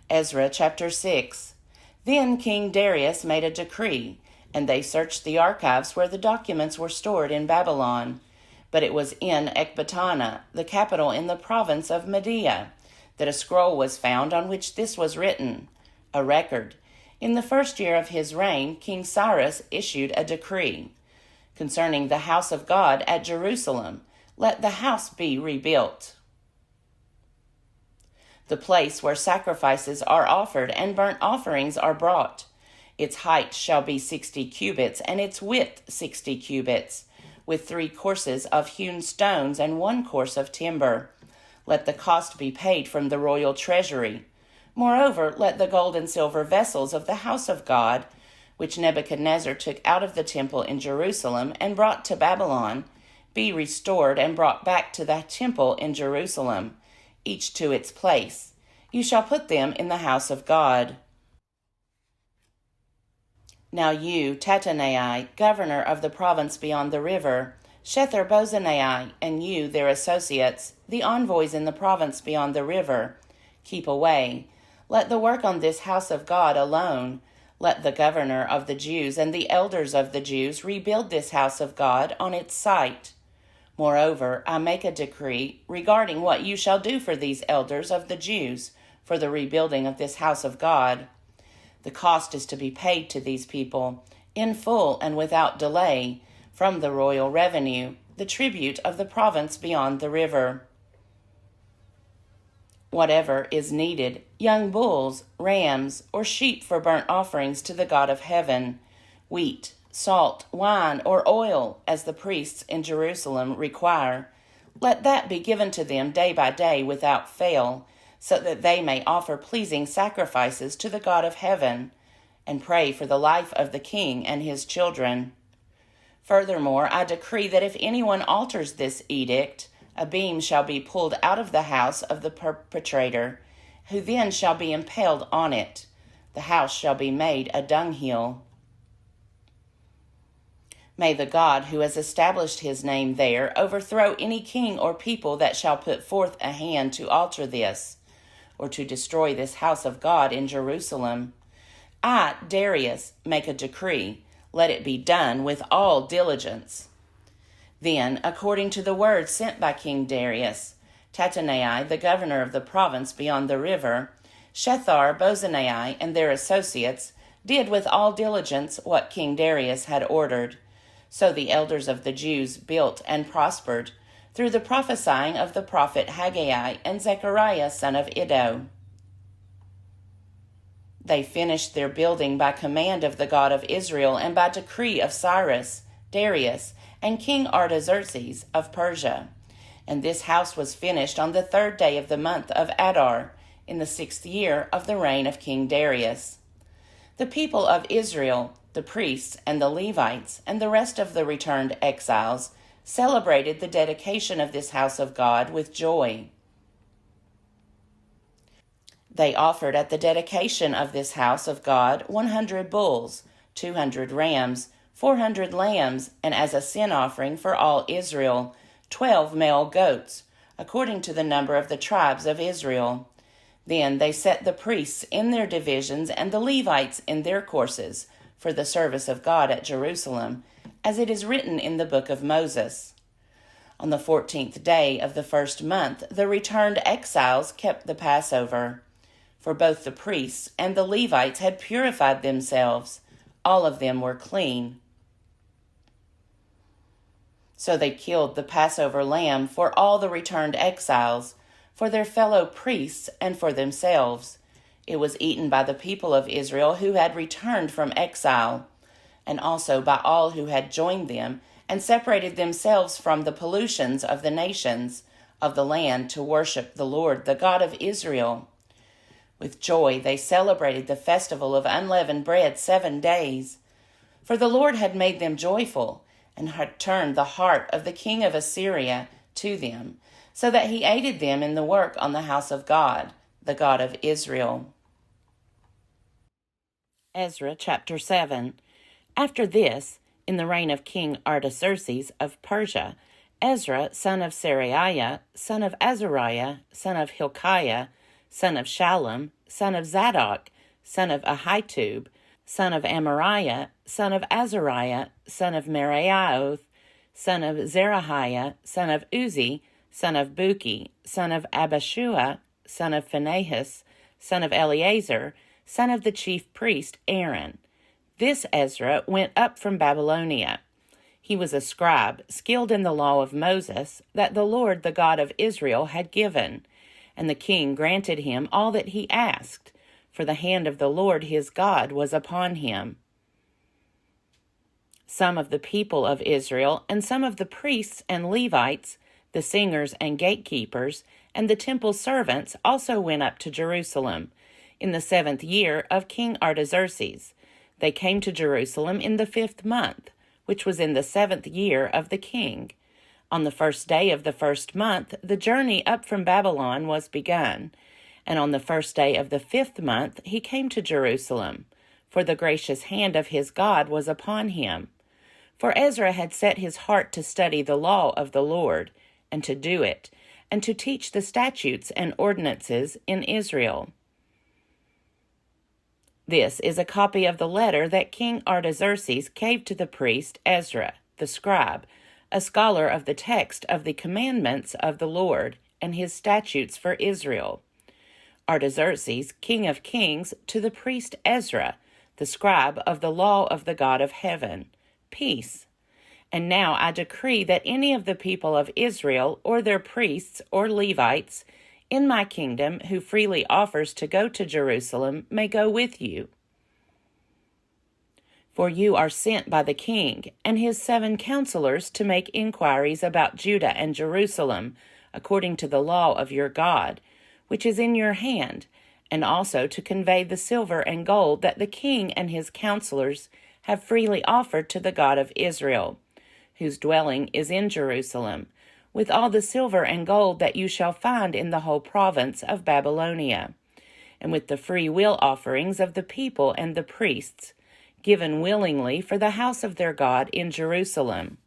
Ezra chapter 6. Then King Darius made a decree, and they searched the archives where the documents were stored in Babylon. But it was in Ecbatana, the capital in the province of Media, that a scroll was found on which this was written, a record. In the first year of his reign, King Cyrus issued a decree concerning the house of God at Jerusalem. Let the house be rebuilt, the place where sacrifices are offered and burnt offerings are brought. Its height shall be 60 cubits, and its width 60 cubits, with 3 courses of hewn stones and 1 course of timber. Let the cost be paid from the royal treasury. Moreover, let the gold and silver vessels of the house of God, which Nebuchadnezzar took out of the temple in Jerusalem and brought to Babylon, be restored and brought back to the temple in Jerusalem, each to its place. You shall put them in the house of God. Now you, Tattenai, governor of the province beyond the river, Shether-bozenai, and you, their associates, the envoys in the province beyond the river, keep away. Let the work on this house of God alone. Let the governor of the Jews and the elders of the Jews rebuild this house of God on its site. Moreover, I make a decree regarding what you shall do for these elders of the Jews for the rebuilding of this house of God. The cost is to be paid to these people, in full and without delay, from the royal revenue, the tribute of the province beyond the river. Whatever is needed, young bulls, rams, or sheep for burnt offerings to the God of heaven, wheat, salt, wine, or oil, as the priests in Jerusalem require, let that be given to them day by day without fail, so that they may offer pleasing sacrifices to the God of heaven, and pray for the life of the king and his children. Furthermore, I decree that if anyone alters this edict, a beam shall be pulled out of the house of the perpetrator, who then shall be impaled on it. The house shall be made a dunghill. May the God who has established his name there overthrow any king or people that shall put forth a hand to alter this, or to destroy this house of God in Jerusalem. I, Darius, make a decree. Let it be done with all diligence. Then, according to the word sent by King Darius, Tattenai, the governor of the province beyond the river, Shether-bozenai, and their associates, did with all diligence what King Darius had ordered. So the elders of the Jews built and prospered, through the prophesying of the prophet Haggai and Zechariah son of Iddo. They finished their building by command of the God of Israel and by decree of Cyrus, Darius, and King Artaxerxes of Persia. And this house was finished on the 3rd day of the month of Adar, in the 6th year of the reign of King Darius. The people of Israel, the priests and the Levites, and the rest of the returned exiles, celebrated the dedication of this house of God with joy. They offered at the dedication of this house of God 100 bulls, 200 rams, 400 lambs, and as a sin offering for all Israel, 12 male goats, according to the number of the tribes of Israel. Then they set the priests in their divisions and the Levites in their courses for the service of God at Jerusalem, as it is written in the book of Moses. On the 14th day of the 1st month, the returned exiles kept the Passover. For both the priests and the Levites had purified themselves. All of them were clean. So they killed the Passover lamb for all the returned exiles, for their fellow priests and for themselves. It was eaten by the people of Israel who had returned from exile, and also by all who had joined them and separated themselves from the pollutions of the nations of the land to worship the Lord, the God of Israel. With joy they celebrated the festival of unleavened bread 7 days. For the Lord had made them joyful, and had turned the heart of the king of Assyria to them, so that he aided them in the work on the house of God, the God of Israel. Ezra chapter 7. After this, in the reign of King Artaxerxes of Persia, Ezra, son of Seraiah, son of Azariah, son of Hilkiah, son of Shallum, son of Zadok, son of Ahitub, son of Amariah, son of Azariah, son of Meraioth, son of Zerahiah, son of Uzi, son of Buki, son of Abishua, son of Phinehas, son of Eleazar, son of the chief priest Aaron. This Ezra went up from Babylonia. He was a scribe, skilled in the law of Moses, that the Lord, the God of Israel, had given. And the king granted him all that he asked, for the hand of the Lord his God was upon him. Some of the people of Israel, and some of the priests and Levites, the singers and gatekeepers, and the temple servants also went up to Jerusalem in the 7th year of King Artaxerxes. They came to Jerusalem in the 5th month, which was in the 7th year of the king. On the 1st day of the 1st month, the journey up from Babylon was begun, and on the 1st day of the 5th month he came to Jerusalem, for the gracious hand of his God was upon him. For Ezra had set his heart to study the law of the Lord, and to do it, and to teach the statutes and ordinances in Israel. This is a copy of the letter that King Artaxerxes gave to the priest Ezra, the scribe, a scholar of the text of the commandments of the Lord and his statutes for Israel. Artaxerxes, king of kings, to the priest Ezra, the scribe of the law of the God of heaven, peace. And now I decree that any of the people of Israel, or their priests or Levites, in my kingdom, who freely offers to go to Jerusalem, may go with you. For you are sent by the king and his 7 counselors to make inquiries about Judah and Jerusalem, according to the law of your God, which is in your hand, and also to convey the silver and gold that the king and his counselors have freely offered to the God of Israel, whose dwelling is in Jerusalem, with all the silver and gold that you shall find in the whole province of Babylonia, and with the free will offerings of the people and the priests, given willingly for the house of their God in Jerusalem.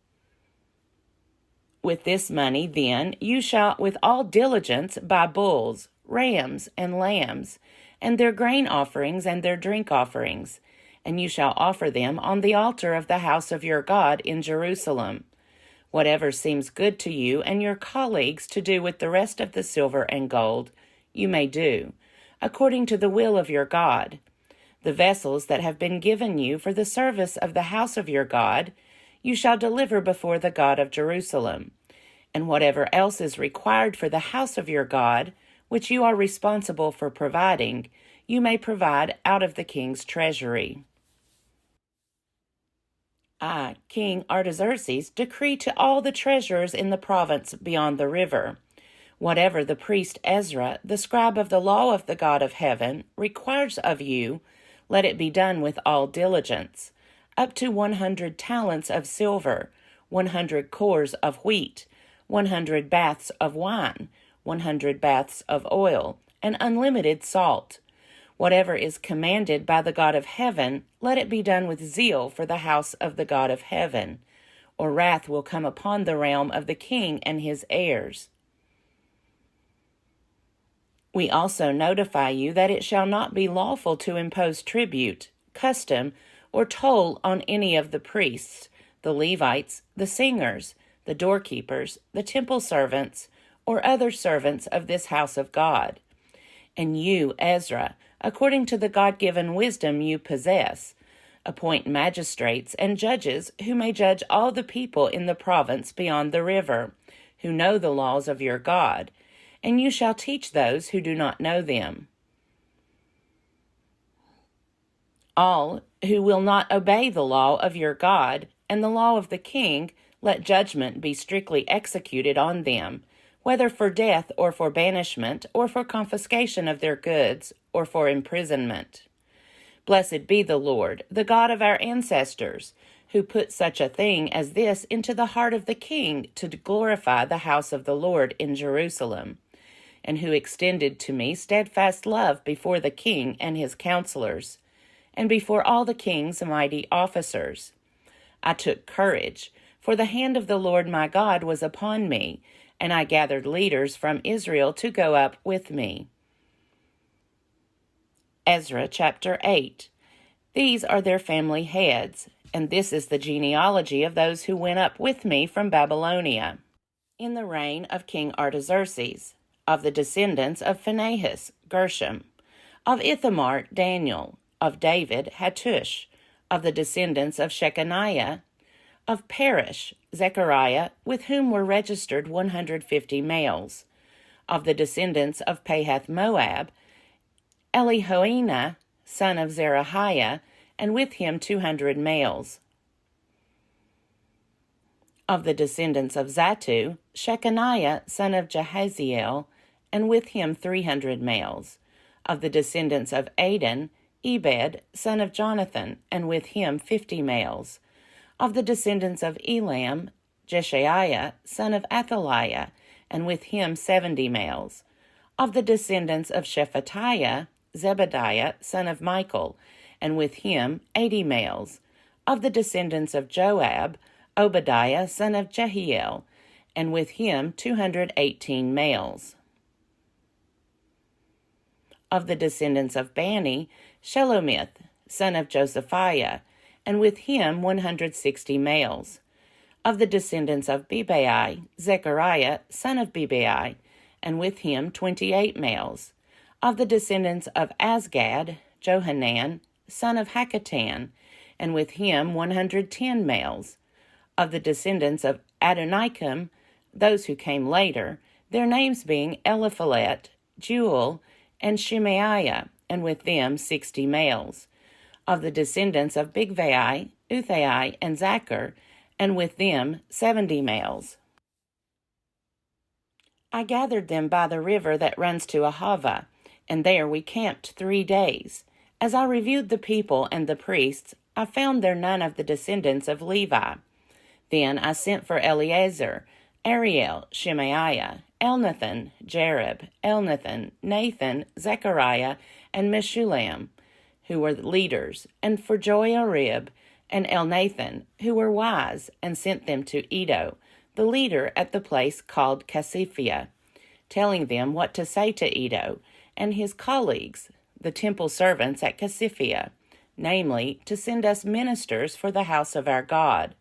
With this money, then, you shall with all diligence buy bulls, rams, and lambs, and their grain offerings and their drink offerings, and you shall offer them on the altar of the house of your God in Jerusalem. Whatever seems good to you and your colleagues to do with the rest of the silver and gold, you may do, according to the will of your God. The vessels that have been given you for the service of the house of your God, you shall deliver before the God of Jerusalem. And whatever else is required for the house of your God, which you are responsible for providing, you may provide out of the king's treasury. I, King Artaxerxes, decree to all the treasurers in the province beyond the river, whatever the priest Ezra, the scribe of the law of the God of heaven, requires of you, let it be done with all diligence, up to 100 talents of silver, 100 cores of wheat, 100 baths of wine, 100 baths of oil, and unlimited salt. Whatever is commanded by the God of heaven, let it be done with zeal for the house of the God of heaven, or wrath will come upon the realm of the king and his heirs. We also notify you that it shall not be lawful to impose tribute, custom, or toll on any of the priests, the Levites, the singers, the doorkeepers, the temple servants, or other servants of this house of God. And you, Ezra, according to the God-given wisdom you possess, appoint magistrates and judges who may judge all the people in the province beyond the river, who know the laws of your God, and you shall teach those who do not know them. All who will not obey the law of your God and the law of the king, let judgment be strictly executed on them, whether for death or for banishment or for confiscation of their goods or for imprisonment. Blessed be the Lord, the God of our ancestors, who put such a thing as this into the heart of the king to glorify the house of the Lord in Jerusalem, and who extended to me steadfast love before the king and his counselors, and before all the king's mighty officers. I took courage, for the hand of the Lord my God was upon me, and I gathered leaders from Israel to go up with me. Ezra chapter 8. These are their family heads, and this is the genealogy of those who went up with me from Babylonia. In the reign of King Artaxerxes, of the descendants of Phinehas, Gershom, of Ithamar, Daniel, of David, Hattush, of the descendants of Shechaniah, of Perish, Zechariah, with whom were registered 150 males, of the descendants of Pahath-Moab, Elihoenah, son of Zerahiah, and with him 200 males. Of the descendants of Zattu, Shechaniah, son of Jahaziel, and with him 300 males. Of the descendants of Adin, Ebed, son of Jonathan, and with him 50 males. Of the descendants of Elam, Jeshaiah, son of Athaliah, and with him 70 males. Of the descendants of Shephatiah, Zebediah, son of Michael, and with him 80 males. Of the descendants of Joab, Obadiah, son of Jehiel, and with him 218 males. Of the descendants of Bani, Shelomith, son of Josephiah, and with him 160 males. Of the descendants of Bebai, Zechariah, son of Bebai, and with him 28 males. Of the descendants of Azgad, Johanan, son of Hakatan, and with him 110 males. Of the descendants of Adonikam, those who came later, their names being Eliphalet, Jewel, and Shemaiah, and with them 60 males. Of the descendants of Bigvai, Uthai, and Zachar, and with them 70 males. I gathered them by the river that runs to Ahava, and there we camped 3 days. As I reviewed the people and the priests, I found there none of the descendants of Levi. Then I sent for Eleazar, Ariel, Shemaiah, Elnathan, Jareb, Elnathan, Nathan, Zechariah, and Meshullam, who were leaders, and for Joiarib and Elnathan, who were wise, and sent them to Iddo, the leader at the place called Casiphia, telling them what to say to Iddo and his colleagues, the temple servants at Casiphia, namely, to send us ministers for the house of our God.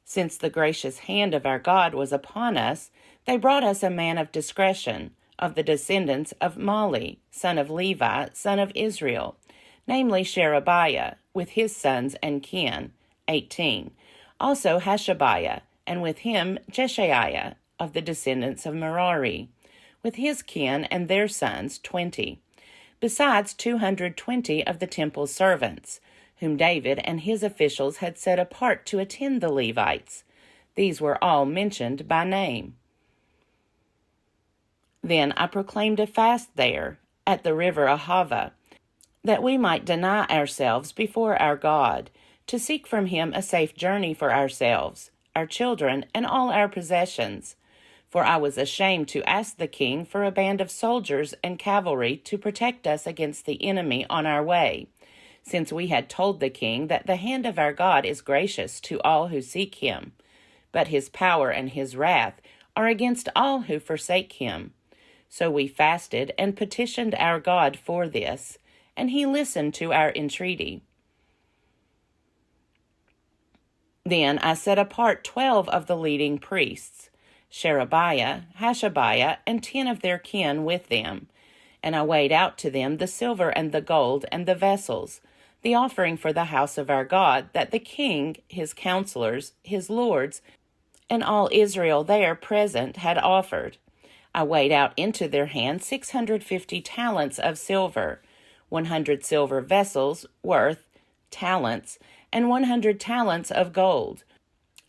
Since the gracious hand of our God was upon us, they brought us a man of discretion, of the descendants of Mali, son of Levi, son of Israel, namely Sherebiah, with his sons and kin, 18. Also Hashabiah, and with him Jeshaiah, of the descendants of Merari, with his kin and their sons, 20. Besides 220 of the temple servants, whom David and his officials had set apart to attend the Levites. These were all mentioned by name. Then I proclaimed a fast there, at the river Ahava, that we might deny ourselves before our God, to seek from him a safe journey for ourselves, our children, and all our possessions. For I was ashamed to ask the king for a band of soldiers and cavalry to protect us against the enemy on our way, since we had told the king that the hand of our God is gracious to all who seek him, but his power and his wrath are against all who forsake him. So we fasted and petitioned our God for this, and he listened to our entreaty. Then I set apart 12 of the leading priests, Sherebiah, Hashabiah, and 10 of their kin with them, and I weighed out to them the silver and the gold and the vessels, the offering for the house of our God, that the king, his counselors, his lords, and all Israel there present had offered. I weighed out into their hand 650 talents of silver, 100 silver vessels worth talents, and 100 talents of gold,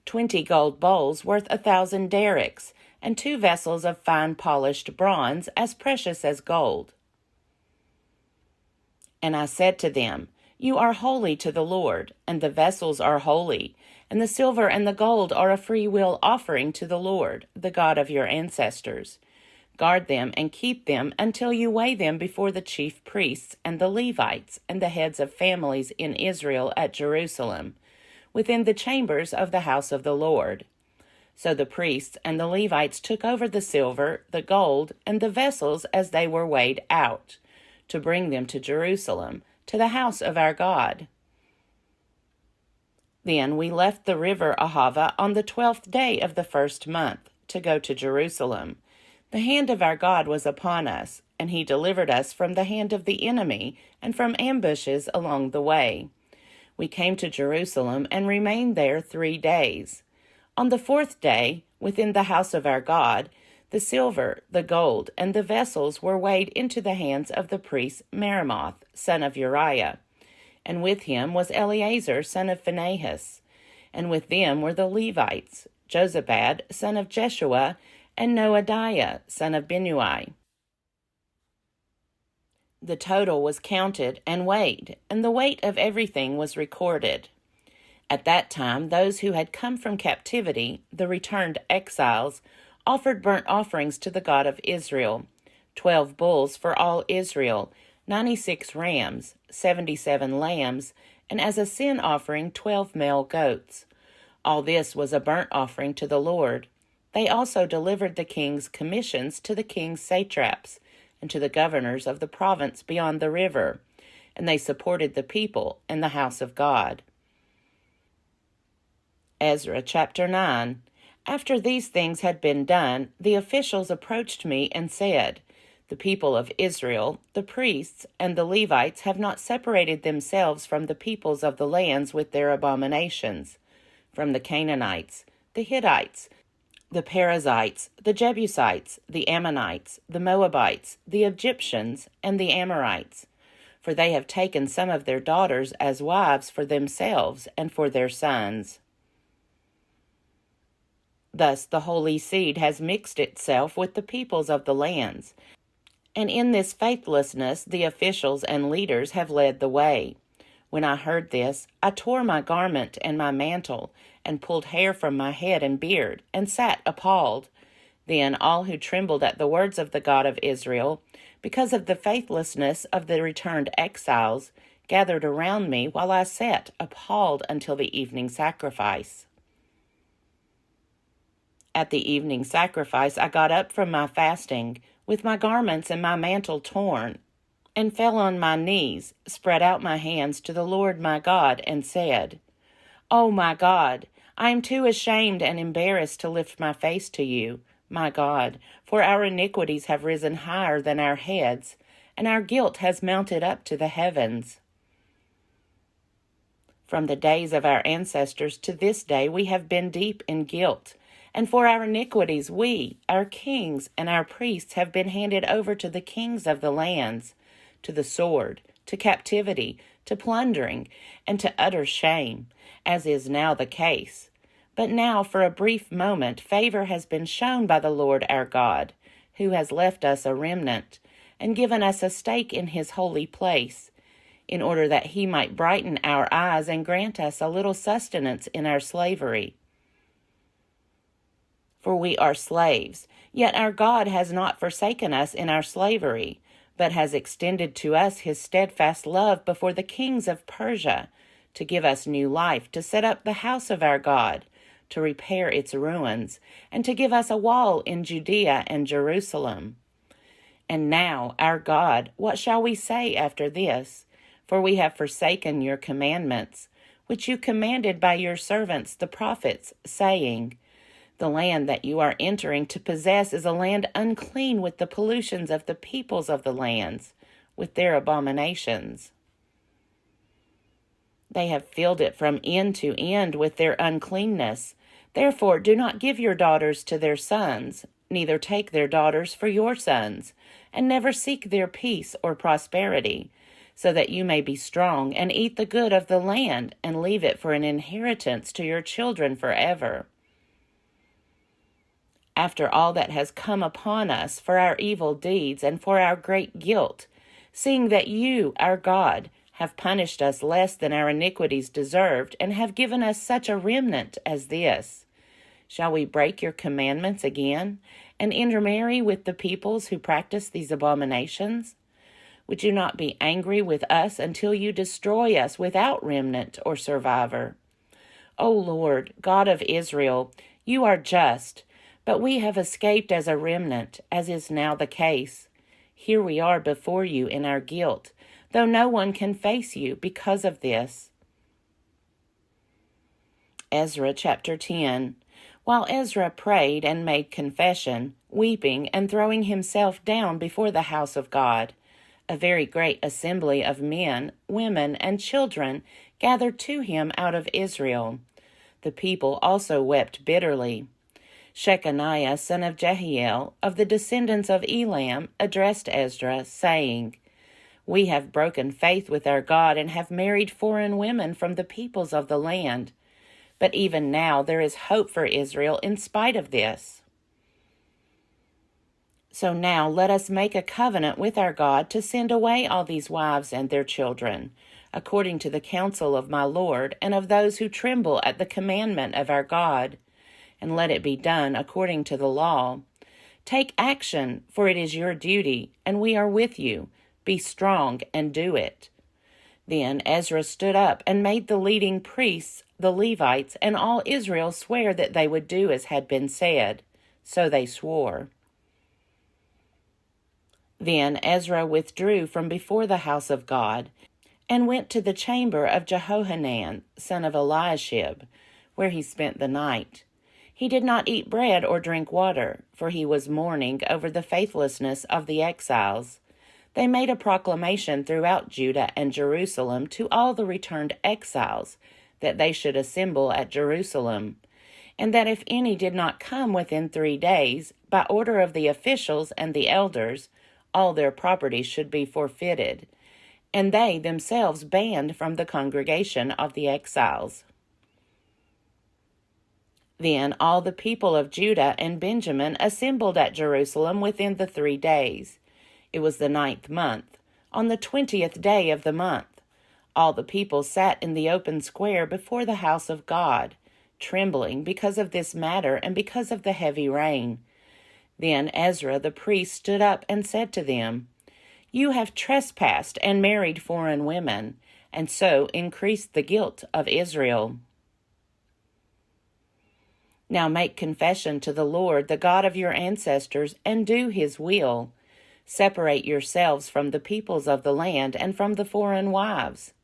20 gold bowls worth 1,000 derricks, and 2 vessels of fine polished bronze as precious as gold. And I said to them, You are holy to the Lord, and the vessels are holy, and the silver and the gold are a free will offering to the Lord, the God of your ancestors. Guard them and keep them until you weigh them before the chief priests and the Levites and the heads of families in Israel at Jerusalem, within the chambers of the house of the Lord. So the priests and the Levites took over the silver, the gold, and the vessels as they were weighed out, to bring them to Jerusalem, to the house of our God. Then we left the river Ahava on the 12th day of the first month to go to Jerusalem. The hand of our God was upon us, and he delivered us from the hand of the enemy and from ambushes along the way. We came to Jerusalem and remained there 3 days. On the 4th day, within the house of our God, the silver, the gold, and the vessels were weighed into the hands of the priest Meremoth, son of Uriah. And with him was Eleazar, son of Phinehas. And with them were the Levites, Jozabad, son of Jeshua, and Noadiah, son of Binnui. The total was counted and weighed, and the weight of everything was recorded. At that time, those who had come from captivity, the returned exiles, offered burnt offerings to the God of Israel, 12 bulls for all Israel, 96 rams, 77 lambs, and as a sin offering 12 male goats. All this was a burnt offering to the Lord. They also delivered the king's commissions to the king's satraps and to the governors of the province beyond the river, and they supported the people and the house of God. Ezra chapter 9. After these things had been done, the officials approached me and said, "The people of Israel, the priests, and the Levites have not separated themselves from the peoples of the lands with their abominations, from the Canaanites, the Hittites, the Perizzites, the Jebusites, the Ammonites, the Moabites, the Egyptians, and the Amorites. For they have taken some of their daughters as wives for themselves and for their sons. Thus the holy seed has mixed itself with the peoples of the lands, and in this faithlessness the officials and leaders have led the way. When I heard this, I tore my garment and my mantle, and pulled hair from my head and beard, and sat appalled. Then all who trembled at the words of the God of Israel, because of the faithlessness of the returned exiles, gathered around me while I sat appalled until the evening sacrifice. At the evening sacrifice I got up from my fasting, with my garments and my mantle torn, and fell on my knees, spread out my hands to the Lord my God, and said, "O my God, I am too ashamed and embarrassed to lift my face to you, my God, for our iniquities have risen higher than our heads, and our guilt has mounted up to the heavens. From the days of our ancestors to this day we have been deep in guilt, and for our iniquities we, our kings, and our priests have been handed over to the kings of the lands, to the sword, to captivity, to plundering, and to utter shame, as is now the case. But now for a brief moment favor has been shown by the Lord our God, who has left us a remnant, and given us a stake in his holy place, in order that he might brighten our eyes and grant us a little sustenance in our slavery. For we are slaves, yet our God has not forsaken us in our slavery, but has extended to us his steadfast love before the kings of Persia, to give us new life, to set up the house of our God, to repair its ruins, and to give us a wall in Judea and Jerusalem. And now, our God, what shall we say after this? For we have forsaken your commandments, which you commanded by your servants the prophets, saying, the land that you are entering to possess is a land unclean with the pollutions of the peoples of the lands, with their abominations. They have filled it from end to end with their uncleanness. Therefore do not give your daughters to their sons, neither take their daughters for your sons, and never seek their peace or prosperity, so that you may be strong and eat the good of the land and leave it for an inheritance to your children forever. After all that has come upon us for our evil deeds and for our great guilt, seeing that you, our God, have punished us less than our iniquities deserved, and have given us such a remnant as this, shall we break your commandments again, and intermarry with the peoples who practice these abominations? Would you not be angry with us until you destroy us without remnant or survivor? O Lord, God of Israel, you are just, but we have escaped as a remnant, as is now the case. Here we are before you in our guilt, though no one can face you because of this. Ezra chapter 10. While Ezra prayed and made confession, weeping and throwing himself down before the house of God, a very great assembly of men, women, and children gathered to him out of Israel. The people also wept bitterly. Shechaniah, son of Jehiel, of the descendants of Elam, addressed Ezra, saying, We have broken faith with our God and have married foreign women from the peoples of the land. But even now there is hope for Israel in spite of this. So now let us make a covenant with our God to send away all these wives and their children, according to the counsel of my Lord and of those who tremble at the commandment of our God, and let it be done according to the law. Take action, for it is your duty, and we are with you. Be strong and do it. Then Ezra stood up and made the leading priests, the Levites, and all Israel swear that they would do as had been said. So they swore. Then Ezra withdrew from before the house of God and went to the chamber of Jehohanan, son of Eliashib, where he spent the night. He did not eat bread or drink water, for he was mourning over the faithlessness of the exiles. They made a proclamation throughout Judah and Jerusalem to all the returned exiles that they should assemble at Jerusalem, and that if any did not come within 3 days, by order of the officials and the elders, all their property should be forfeited, and they themselves banned from the congregation of the exiles. Then all the people of Judah and Benjamin assembled at Jerusalem within the 3 days. It was the 9th month, on the 20th day of the month. All the people sat in the open square before the house of God, trembling because of this matter and because of the heavy rain. Then Ezra the priest stood up and said to them, You have trespassed and married foreign women, and so increased the guilt of Israel. Now make confession to the Lord, the God of your ancestors, and do his will. Separate yourselves from the peoples of the land and from the foreign wives.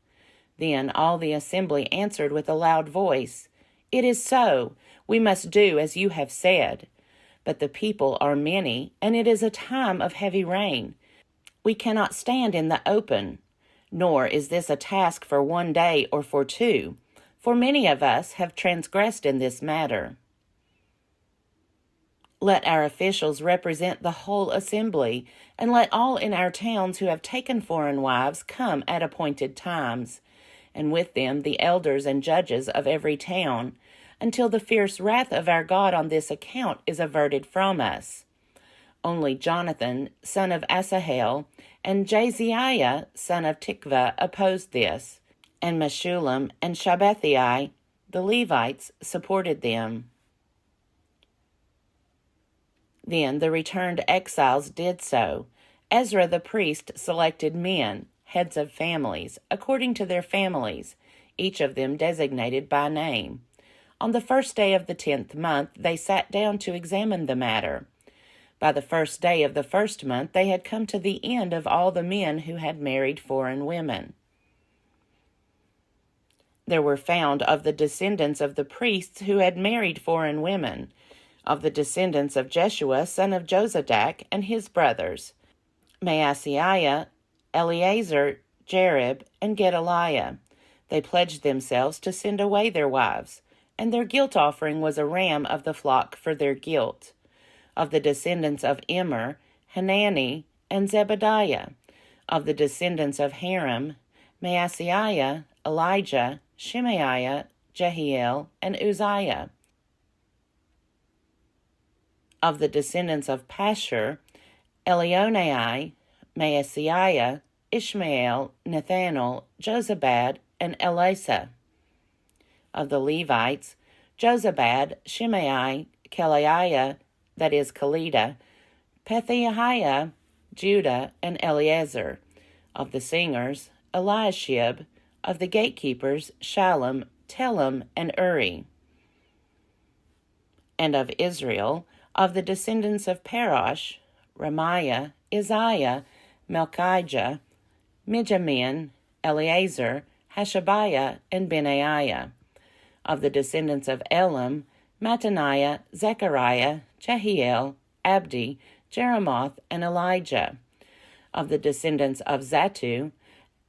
Then all the assembly answered with a loud voice, It is so. We must do as you have said. But the people are many, and it is a time of heavy rain. We cannot stand in the open. Nor is this a task for 1 day or for 2, for many of us have transgressed in this matter. Let our officials represent the whole assembly, and let all in our towns who have taken foreign wives come at appointed times, and with them the elders and judges of every town, until the fierce wrath of our God on this account is averted from us. Only Jonathan, son of Asahel, and Jaziah, son of Tikvah, opposed this, and Meshullam and Shabbethai, the Levites, supported them. Then the returned exiles did so. Ezra the priest selected men, heads of families, according to their families, each of them designated by name. On the 1st day of the 10th month they sat down to examine the matter. By the 1st day of the 1st month they had come to the end of all the men who had married foreign women. There were found of the descendants of the priests who had married foreign women, of the descendants of Jeshua, son of Jozadak, and his brothers, Maaseiah, Eleazar, Jarib, and Gedaliah. They pledged themselves to send away their wives, and their guilt offering was a ram of the flock for their guilt. Of the descendants of Immer, Hanani, and Zebediah. Of the descendants of Haram, Maaseiah, Elijah, Shemaiah, Jehiel, and Uzziah. Of the descendants of Pashur, Elionai, Maaseiah, Ishmael, Nathanael, Jozabad, and Elasa. Of the Levites, Jozabad, Shimei, Kelaiah, that is Kelida, Pethahiah, Judah, and Eleazar. Of the singers, Eliashib. Of the gatekeepers, Shallum, Telem, and Uri. And of Israel, of the descendants of Parosh, Ramiah, Isaiah, Melchijah, Mijamin, Eleazar, Hashabiah, and Benaiah. Of the descendants of Elam, Mattaniah, Zechariah, Jehiel, Abdi, Jeremoth, and Elijah. Of the descendants of Zattu,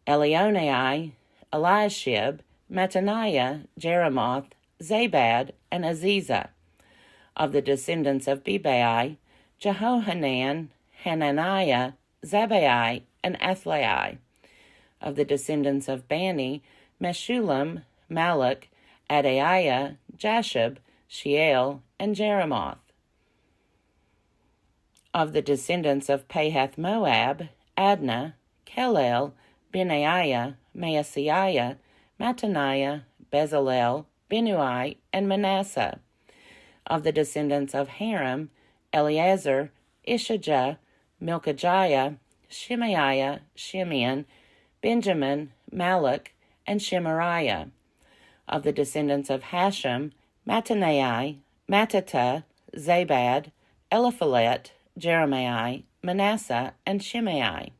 Elionai, Eliashib, Mattaniah, Jeremoth, Zabad, and Aziza. Of the descendants of Bebai, Jehohanan, Hananiah, Zabbai, and Athlai. Of the descendants of Bani, Meshullam, Malach, Adaiah, Jashub, Sheal, and Jeremoth. Of the descendants of Pahath Moab, Adnah, Kelel, Benaiah, Maaseiah, Mattaniah, Bezalel, Benui, and Manasseh. Of the descendants of Haram, Eleazar, Ishijah, Milkajiah, Shemaiah, Shimeon, Benjamin, Malach, and Shemariah. Of the descendants of Hashem, Mattanai, Mattata, Zabad, Eliphalet, Jeremiah, Manasseh, and Shimei.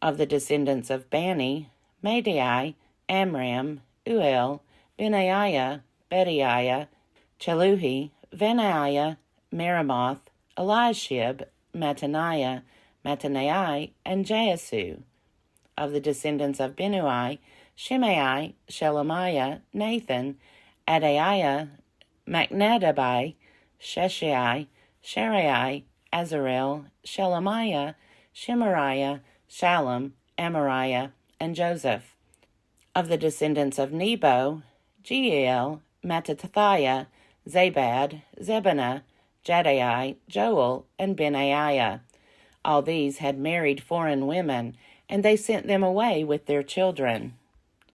Of the descendants of Bani, Madai, Amram, Uel, Benaiah, Bediah, Cheluhi, Venaiah, Meremoth, Eliashib, Mattaniah, Mattanai, and Jesu. Of the descendants of Benui, Shimei, Shelemiah, Nathan, Adaiah, Macnadabai, Sheshai, Sherai, Azarel, Shelemiah, Shemariah, Shallum, Amariah, and Joseph. Of the descendants of Nebo, Jeiel, Mattathiah, Zabad, Zebaniah, Jaddai, Joel, and Benaiah. All these had married foreign women, and they sent them away with their children.